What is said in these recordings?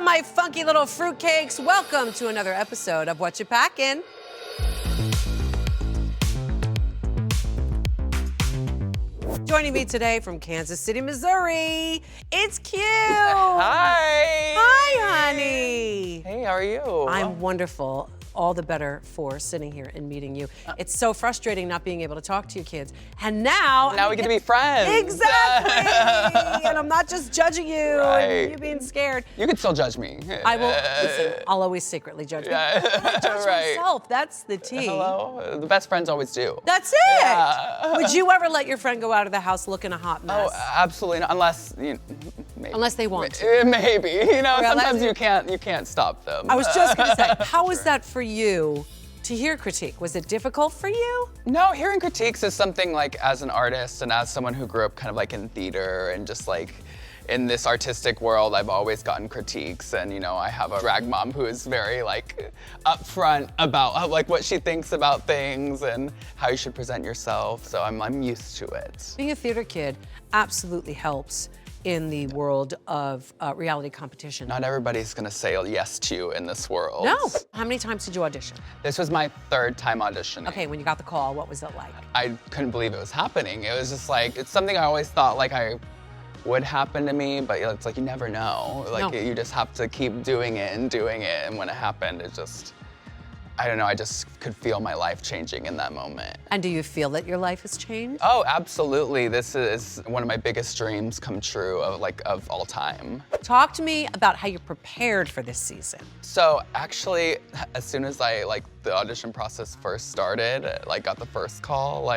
my funky little fruitcakes. Welcome to another episode of Whatcha Packin. Joining me today from Kansas City, Missouri, it's Q. Hi. Hi, honey. Hey, how are you? I'm wonderful. All the better for sitting here and meeting you. It's so frustrating not being able to talk to you kids. And now we get to be friends. Exactly. And I'm not just judging you and you being scared. You can still judge me. I will, listen, I'll always secretly judge you. I judge myself, that's the tea. Hello? The best friends always do. That's it. Yeah. Would you ever let your friend go out of the house looking a hot mess? Oh, absolutely not, unless, maybe. Unless they want to. Maybe, sometimes you can't stop them. I was just gonna say, how was that for you to hear critique? Was it difficult for you? No, hearing critiques is something like as an artist and as someone who grew up kind of like in theater and just like in this artistic world, I've always gotten critiques, and I have a drag mom who is very like upfront about like what she thinks about things and how you should present yourself. So I'm used to it. Being a theater kid absolutely helps in the world of reality competition. Not everybody's gonna say yes to you in this world. No. How many times did you audition? This was my third time auditioning. Okay, when you got the call, what was it like? I couldn't believe it was happening. It was just like, it's something I always thought like I would happen to me, but it's like you never know. Like you just have to keep doing it, and when it happened, it just, I don't know, I just could feel my life changing in that moment. And do you feel that your life has changed? Oh, absolutely. This is one of my biggest dreams come true of all time. Talk to me about how you're prepared for this season. So actually, as soon as the audition process first started, got the first call,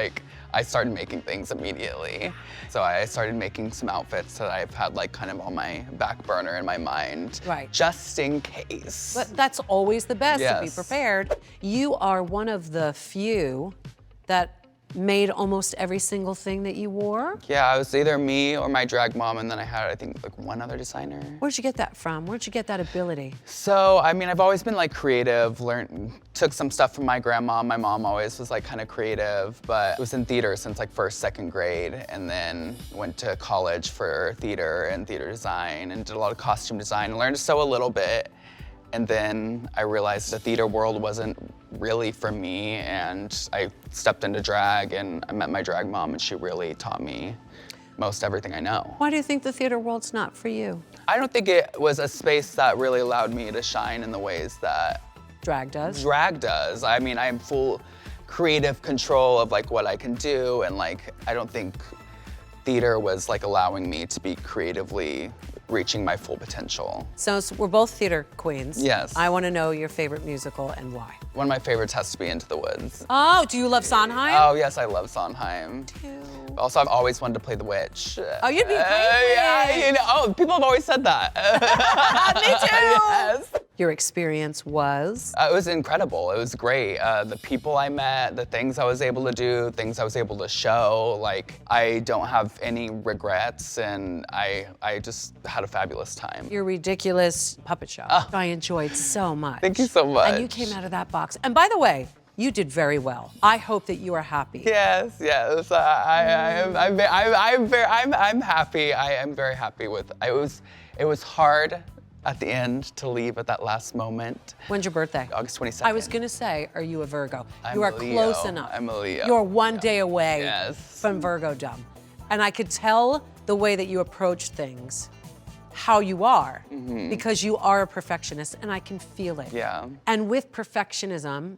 I started making things immediately. So I started making some outfits that I've had kind of on my back burner in my mind. Right. Just in case. But that's always the best, to be Yes. prepared. You are one of the few that made almost every single thing that you wore. Yeah, it was either me or my drag mom, and then I had, I think, one other designer. Where'd you get that from? Where'd you get that ability? So, I've always been creative, took some stuff from my grandma. My mom always was kind of creative, but was in theater since first, second grade, and then went to college for theater and theater design and did a lot of costume design and learned to sew a little bit. And then I realized the theater world wasn't really for me, and I stepped into drag and I met my drag mom, and she really taught me most everything I know. Why do you think the theater world's not for you? I don't think it was a space that really allowed me to shine in the ways that Drag does? Drag does. I am full creative control of what I can do, and I don't think theater was allowing me to be creatively reaching my full potential. So we're both theater queens. Yes. I want to know your favorite musical and why. One of my favorites has to be Into the Woods. Oh, do you love Sondheim? Oh yes, I love Sondheim. Too. Also, I've always wanted to play the witch. Oh, you'd be great. Yeah, people have always said that. Me too. Yes. Your experience was? It was incredible. It was great. The people I met, the things I was able to do, things I was able to show. I don't have any regrets, and I just had a fabulous time. Your ridiculous puppet show. I enjoyed so much. Thank you so much. And you came out of that box. And by the way, you did very well. I hope that you are happy. Yes. I'm happy. I am very happy with. It was hard at the end to leave at that last moment. When's your birthday? August 22nd. I was gonna say, are you a Virgo? I'm you are a Leo. close enough. I'm a Leo. You're one day away Yes. from Virgo-dom. And I could tell the way that you approach things, how you are, because you are a perfectionist, and I can feel it. Yeah. And with perfectionism,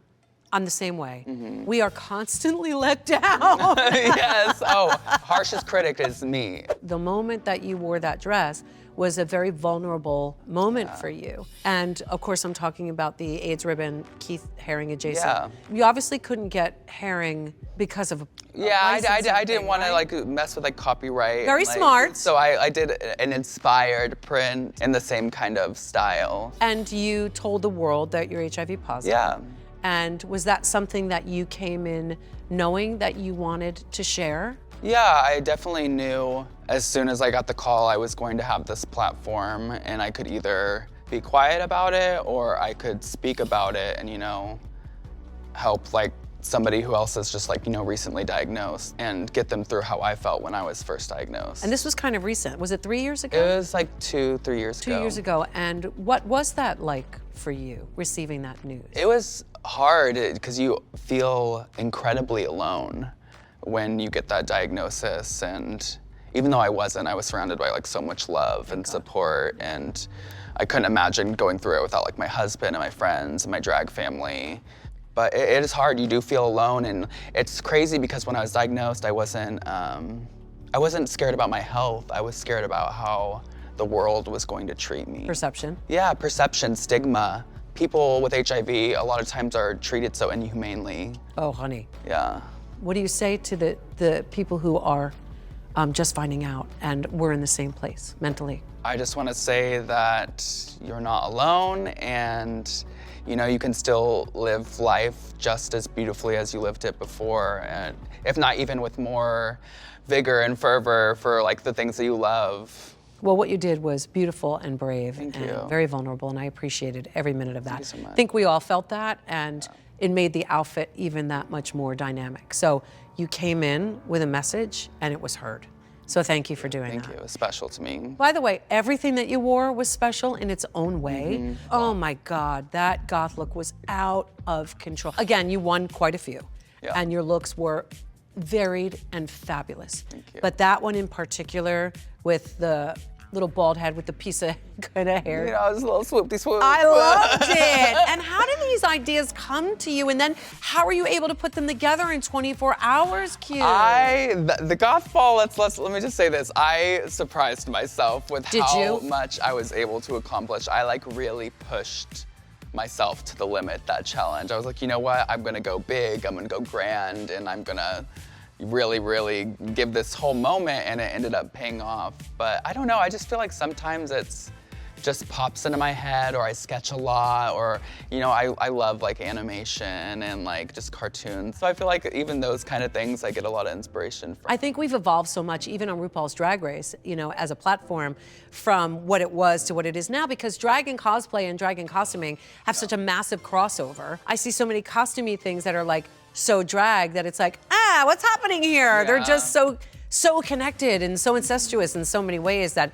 I'm the same way. We are constantly let down. Yes. Oh, harshest critic is me. The moment that you wore that dress was a very vulnerable moment for you. And of course, I'm talking about the AIDS ribbon, Keith Haring adjacent. Yeah. You obviously couldn't get Haring because of I didn't want to mess with copyright. Very smart. So I did an inspired print in the same kind of style. And you told the world that you're HIV positive. Yeah. And was that something that you came in knowing that you wanted to share? Yeah, I definitely knew as soon as I got the call I was going to have this platform, and I could either be quiet about it or I could speak about it and, help somebody who else is just like, recently diagnosed and get them through how I felt when I was first diagnosed. And this was kind of recent. Was it 3 years ago? It was like 2-3 years ago. 2 years ago. And what was that like for you, receiving that news? It was hard because you feel incredibly alone when you get that diagnosis. And even though I was surrounded by like so much love and support, and I couldn't imagine going through it without like my husband and my friends and my drag family. But it is hard, you do feel alone, and it's crazy because when I was diagnosed, I wasn't scared about my health, I was scared about how the world was going to treat me. Perception? Yeah, perception, stigma. People with HIV a lot of times are treated so inhumanely. Oh, honey. Yeah. What do you say to the people who are just finding out and we're in the same place mentally? I just want to say that you're not alone, and you can still live life just as beautifully as you lived it before, and if not even with more vigor and fervor for like the things that you love. Well, what you did was beautiful and brave Thank and you. very vulnerable, and I appreciated every minute of that. Thank you so much. I think we all felt that, and it made the outfit even that much more dynamic. So you came in with a message, and it was heard. So thank you for doing that. Thank you, it was special to me. By the way, everything that you wore was special in its own way. Mm-hmm. Oh my God, that goth look was out of control. Again, you won quite a few, Yeah. and your looks were varied and fabulous. Thank you. But that one in particular, with the little bald head with the piece of kind of hair. It was a little swoopty swoop. I loved it. And how do these ideas come to you? And then how are you able to put them together in 24 hours, Q? The goth ball, let me just say this. I surprised myself with Did how you? much I was able to accomplish. I like really pushed myself to the limit, that challenge. I was like, you know what? I'm gonna go big, I'm gonna go grand, and I'm gonna really give this whole moment, and it ended up paying off. But I don't know, I just feel like sometimes it's just pops into my head, or I sketch a lot, or I love like animation and like just cartoons. So I feel like even those kind of things I get a lot of inspiration from. I think we've evolved so much, even on RuPaul's Drag Race, as a platform, from what it was to what it is now, because drag and cosplay and drag and costuming have such a massive crossover. I see so many costumey things that are like so drag that it's like, what's happening here? They're just so connected and so incestuous in so many ways that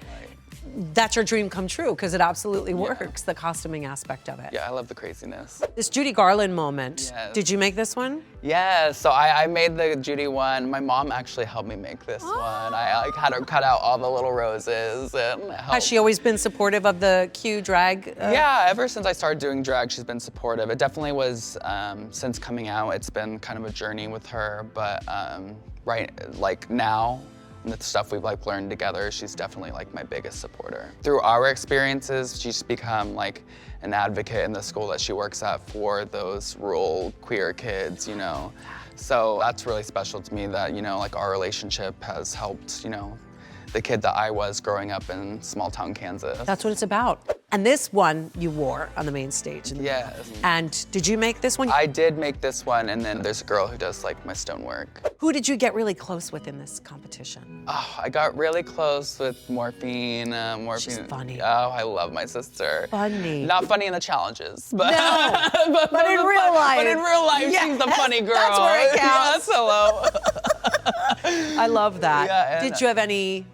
that's your dream come true, because it absolutely works, the costuming aspect of it. Yeah, I love the craziness. This Judy Garland moment, Yes. did you make this one? Yeah, so I made the Judy one. My mom actually helped me make this one. I like had her cut out all the little roses and help. Has she always been supportive of the Q drag? Yeah, ever since I started doing drag, she's been supportive. It definitely was, since coming out, it's been kind of a journey with her, but right, like now, and the stuff we've like learned together, she's definitely like my biggest supporter. Through our experiences, she's become like an advocate in the school that she works at for those rural queer kids, So that's really special to me that, like our relationship has helped, the kid that I was growing up in small town Kansas. That's what it's about. And this one you wore on the main stage. Yes. And did you make this one? I did make this one, and then there's a girl who does like my stonework. Who did you get really close with in this competition? Oh, I got really close with Morphine. She's funny. Oh, I love my sister. Funny. Not funny in the challenges, but No, but in real life. But in real life, Yes, she's the funny girl. that's where it counts. Yes, hello. I love that. Yeah, and- Did you have any?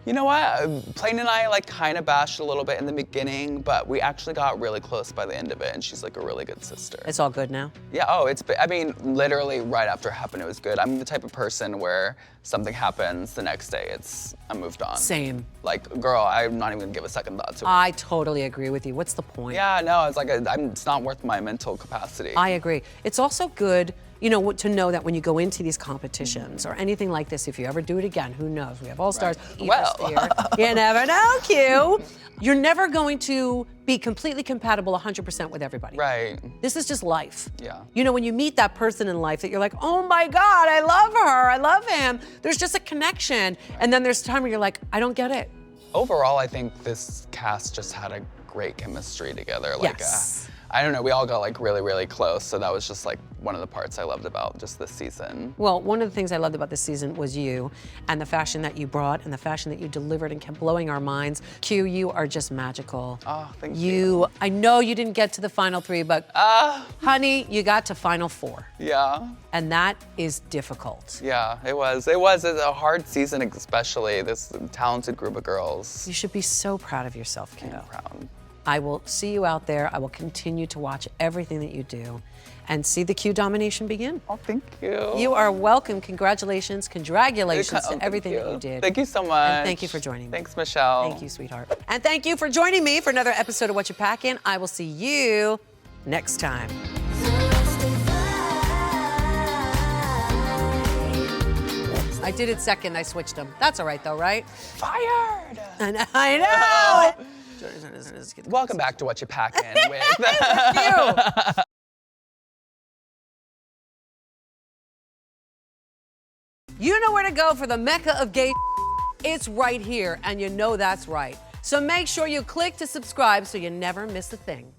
You know what? Plain and I like kind of bashed a little bit in the beginning, but we actually got really close by the end of it, and she's like a really good sister. It's all good now? Yeah, literally right after it happened, it was good. I'm the type of person where something happens, the next day I'm moved on. Same. Like, girl, I'm not even gonna give a second thought to it. I totally agree with you. What's the point? Yeah, no, it's like, it's not worth my mental capacity. I agree. It's also good, to know that when you go into these competitions or anything like this, if you ever do it again, who knows? We have all stars. Well. You never know, Q. You're never going to be completely compatible 100% with everybody. Right. This is just life. Yeah. When you meet that person in life that you're like, oh my God, I love her, I love him. There's just a connection. And then there's time where you're like, I don't get it. Overall, I think this cast just had a great chemistry together. Like, Yes. I don't know, we all got like really, really close. So that was just like one of the parts I loved about just this season. Well, one of the things I loved about this season was you and the fashion that you brought and the fashion that you delivered and kept blowing our minds. Q, you are just magical. Oh, thank you. I know you didn't get to the final 3, but honey, you got to final 4. Yeah. And that is difficult. Yeah, it was. It was a hard season, especially this talented group of girls. You should be so proud of yourself, kiddo. I'm proud. I will see you out there. I will continue to watch everything that you do and see the Q domination begin. Oh, thank you. You are welcome. Congratulations. Congratulations to everything that you did. Thank you so much. And thank you for joining me. Thanks, Michelle. Thank you, sweetheart. And thank you for joining me for another episode of Whatcha Packin. I will see you next time. I did it second. I switched them. That's all right, though, right? Fired. I know. Welcome back to Whatcha Packin with you. You know where to go for the mecca of gay. It's right here, and you know that's right. So make sure you click to subscribe so you never miss a thing.